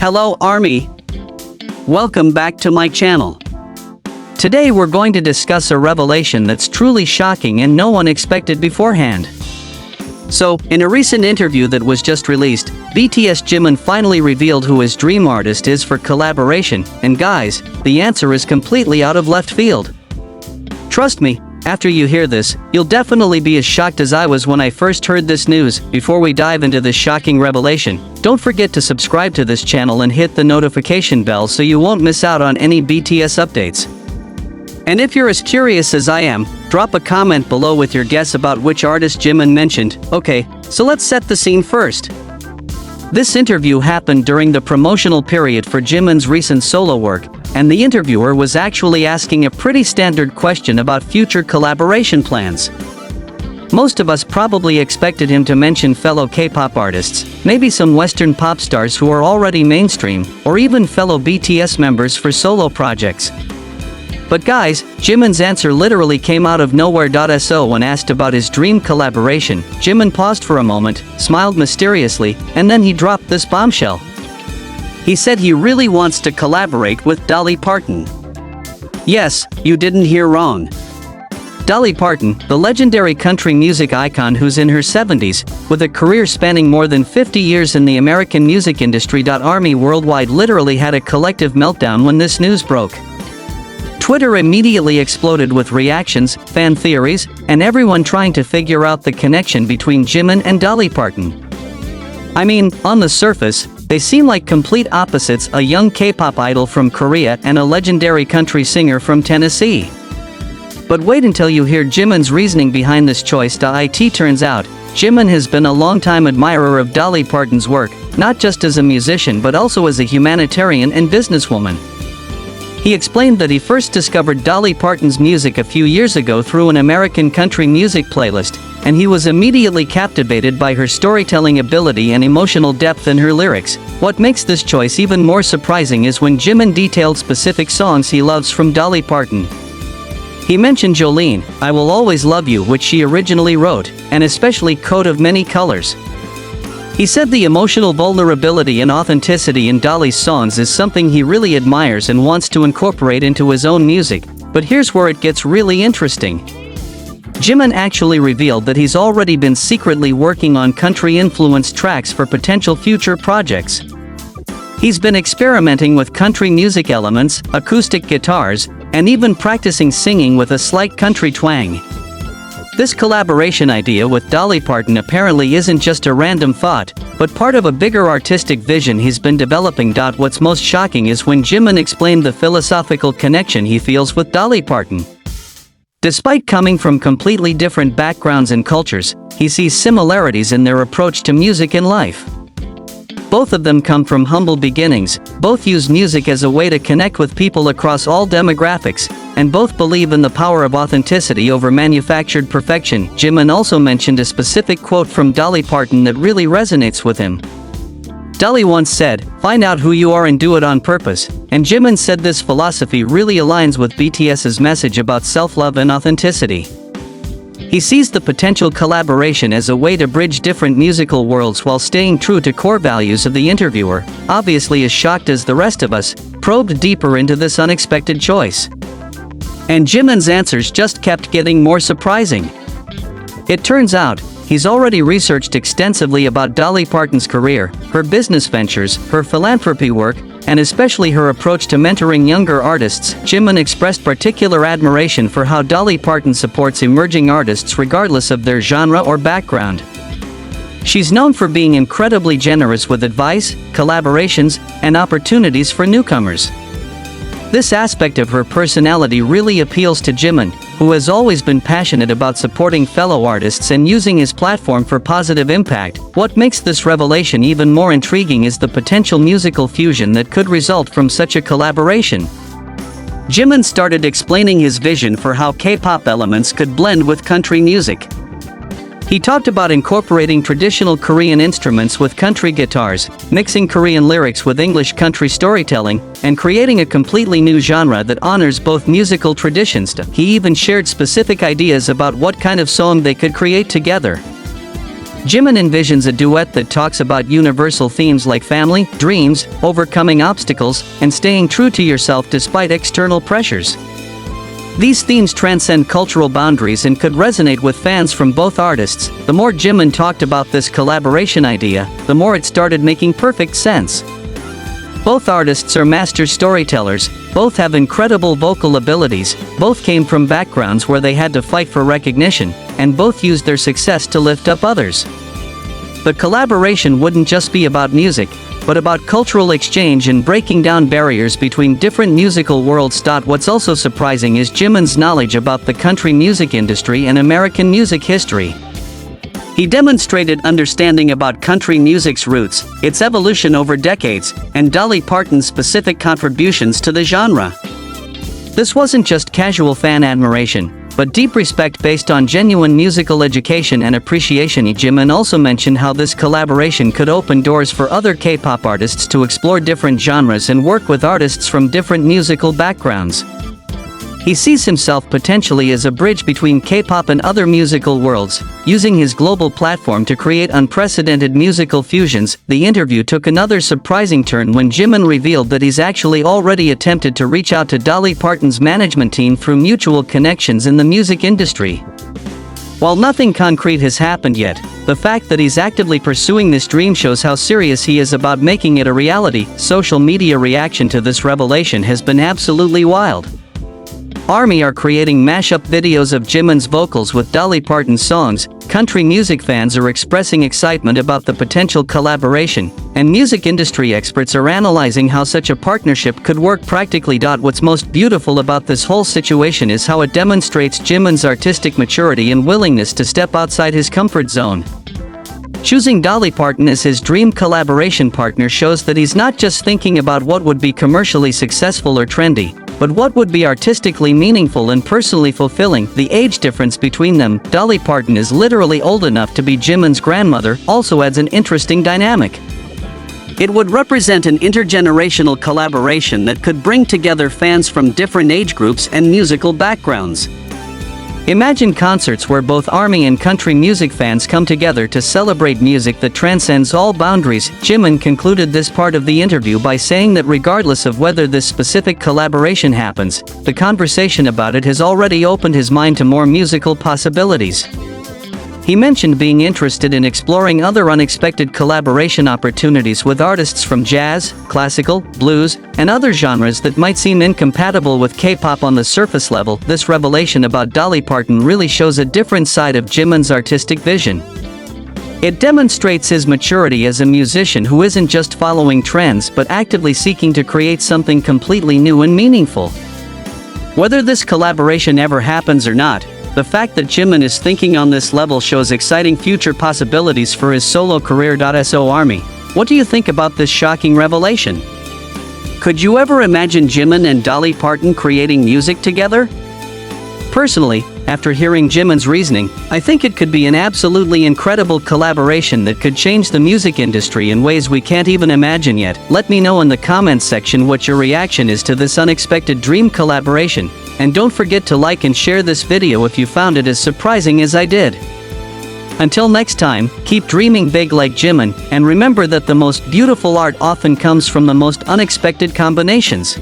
Hello Army! Welcome back to my channel. Today we're going to discuss a revelation that's truly shocking and no one expected beforehand. So, in a recent interview that was just released, BTS Jimin finally revealed who his dream artist is for collaboration, and guys, the answer is completely out of left field. Trust me, after you hear this, you'll definitely be as shocked as I was when I first heard this news. Before we dive into this shocking revelation, don't forget to subscribe to this channel and hit the notification bell so you won't miss out on any BTS updates. And if you're as curious as I am, drop a comment below with your guess about which artist Jimin mentioned. Okay, so let's set the scene first. This interview happened during the promotional period for Jimin's recent solo work, and the interviewer was actually asking a pretty standard question about future collaboration plans. Most of us probably expected him to mention fellow K-pop artists, maybe some Western pop stars who are already mainstream, or even fellow BTS members for solo projects. But guys, Jimin's answer literally came out of nowhere. So when asked about his dream collaboration, Jimin paused for a moment, smiled mysteriously, and then he dropped this bombshell. He said he really wants to collaborate with Dolly Parton. Yes, you didn't hear wrong. Dolly Parton, the legendary country music icon who's in her 70s, with a career spanning more than 50 years in the American music industry. Army worldwide literally had a collective meltdown when this news broke. Twitter immediately exploded with reactions, fan theories, and everyone trying to figure out the connection between Jimin and Dolly Parton. I mean, on the surface, they seem like complete opposites, a young K-pop idol from Korea and a legendary country singer from Tennessee. But wait until you hear Jimin's reasoning behind this choice. It turns out, Jimin has been a longtime admirer of Dolly Parton's work, not just as a musician but also as a humanitarian and businesswoman. He explained that he first discovered Dolly Parton's music a few years ago through an American country music playlist, and he was immediately captivated by her storytelling ability and emotional depth in her lyrics. What makes this choice even more surprising is when Jimin detailed specific songs he loves from Dolly Parton. He mentioned Jolene, I Will Always Love You, which she originally wrote, and especially Coat of Many Colors. He said the emotional vulnerability and authenticity in Dolly's songs is something he really admires and wants to incorporate into his own music, but here's where it gets really interesting. Jimin actually revealed that he's already been secretly working on country-influenced tracks for potential future projects. He's been experimenting with country music elements, acoustic guitars, and even practicing singing with a slight country twang. This collaboration idea with Dolly Parton apparently isn't just a random thought, but part of a bigger artistic vision he's been developing. What's most shocking is when Jimin explained the philosophical connection he feels with Dolly Parton. Despite coming from completely different backgrounds and cultures, he sees similarities in their approach to music and life. Both of them come from humble beginnings, both use music as a way to connect with people across all demographics, and both believe in the power of authenticity over manufactured perfection. Jimin also mentioned a specific quote from Dolly Parton that really resonates with him. Dolly once said, "Find out who you are and do it on purpose," and Jimin said this philosophy really aligns with BTS's message about self-love and authenticity. He sees the potential collaboration as a way to bridge different musical worlds while staying true to core values. Of the interviewer, obviously as shocked as the rest of us, probed deeper into this unexpected choice. And Jimin's answers just kept getting more surprising. It turns out, he's already researched extensively about Dolly Parton's career, her business ventures, her philanthropy work, and especially her approach to mentoring younger artists. Jimin expressed particular admiration for how Dolly Parton supports emerging artists regardless of their genre or background. She's known for being incredibly generous with advice, collaborations, and opportunities for newcomers. This aspect of her personality really appeals to Jimin, who has always been passionate about supporting fellow artists and using his platform for positive impact. What makes this revelation even more intriguing is the potential musical fusion that could result from such a collaboration. Jimin started explaining his vision for how K-pop elements could blend with country music. He talked about incorporating traditional Korean instruments with country guitars, mixing Korean lyrics with English country storytelling, and creating a completely new genre that honors both musical traditions. He even shared specific ideas about what kind of song they could create together. Jimin envisions a duet that talks about universal themes like family, dreams, overcoming obstacles, and staying true to yourself despite external pressures. These themes transcend cultural boundaries and could resonate with fans from both artists. The more Jimin talked about this collaboration idea, the more it started making perfect sense. Both artists are master storytellers, both have incredible vocal abilities, both came from backgrounds where they had to fight for recognition, and both used their success to lift up others. The collaboration wouldn't just be about music, but about cultural exchange and breaking down barriers between different musical worlds. What's also surprising is Jimin's knowledge about the country music industry and American music history. He demonstrated understanding about country music's roots, its evolution over decades, and Dolly Parton's specific contributions to the genre. This wasn't just casual fan admiration, but deep respect based on genuine musical education and appreciation. Jimin also mentioned how this collaboration could open doors for other K-pop artists to explore different genres and work with artists from different musical backgrounds. He sees himself potentially as a bridge between K-pop and other musical worlds, using his global platform to create unprecedented musical fusions. The interview took another surprising turn when Jimin revealed that he's actually already attempted to reach out to Dolly Parton's management team through mutual connections in the music industry. While nothing concrete has happened yet, the fact that he's actively pursuing this dream shows how serious he is about making it a reality. Social media reaction to this revelation has been absolutely wild. ARMY are creating mashup videos of Jimin's vocals with Dolly Parton's songs. Country music fans are expressing excitement about the potential collaboration, and music industry experts are analyzing how such a partnership could work practically. What's most beautiful about this whole situation is how it demonstrates Jimin's artistic maturity and willingness to step outside his comfort zone. Choosing Dolly Parton as his dream collaboration partner shows that he's not just thinking about what would be commercially successful or trendy, but what would be artistically meaningful and personally fulfilling. The age difference between them, Dolly Parton is literally old enough to be Jimin's grandmother, also adds an interesting dynamic. It would represent an intergenerational collaboration that could bring together fans from different age groups and musical backgrounds. Imagine concerts where both ARMY and country music fans come together to celebrate music that transcends all boundaries. Jimin concluded this part of the interview by saying that regardless of whether this specific collaboration happens, the conversation about it has already opened his mind to more musical possibilities. He mentioned being interested in exploring other unexpected collaboration opportunities with artists from jazz, classical, blues, and other genres that might seem incompatible with K-pop on the surface level. This revelation about Dolly Parton really shows a different side of Jimin's artistic vision. It demonstrates his maturity as a musician who isn't just following trends but actively seeking to create something completely new and meaningful. Whether this collaboration ever happens or not, the fact that Jimin is thinking on this level shows exciting future possibilities for his solo career. So ARMY, what do you think about this shocking revelation? Could you ever imagine Jimin and Dolly Parton creating music together? Personally, after hearing Jimin's reasoning, I think it could be an absolutely incredible collaboration that could change the music industry in ways we can't even imagine yet. Let me know in the comments section what your reaction is to this unexpected dream collaboration, and don't forget to like and share this video if you found it as surprising as I did. Until next time, keep dreaming big like Jimin, and remember that the most beautiful art often comes from the most unexpected combinations.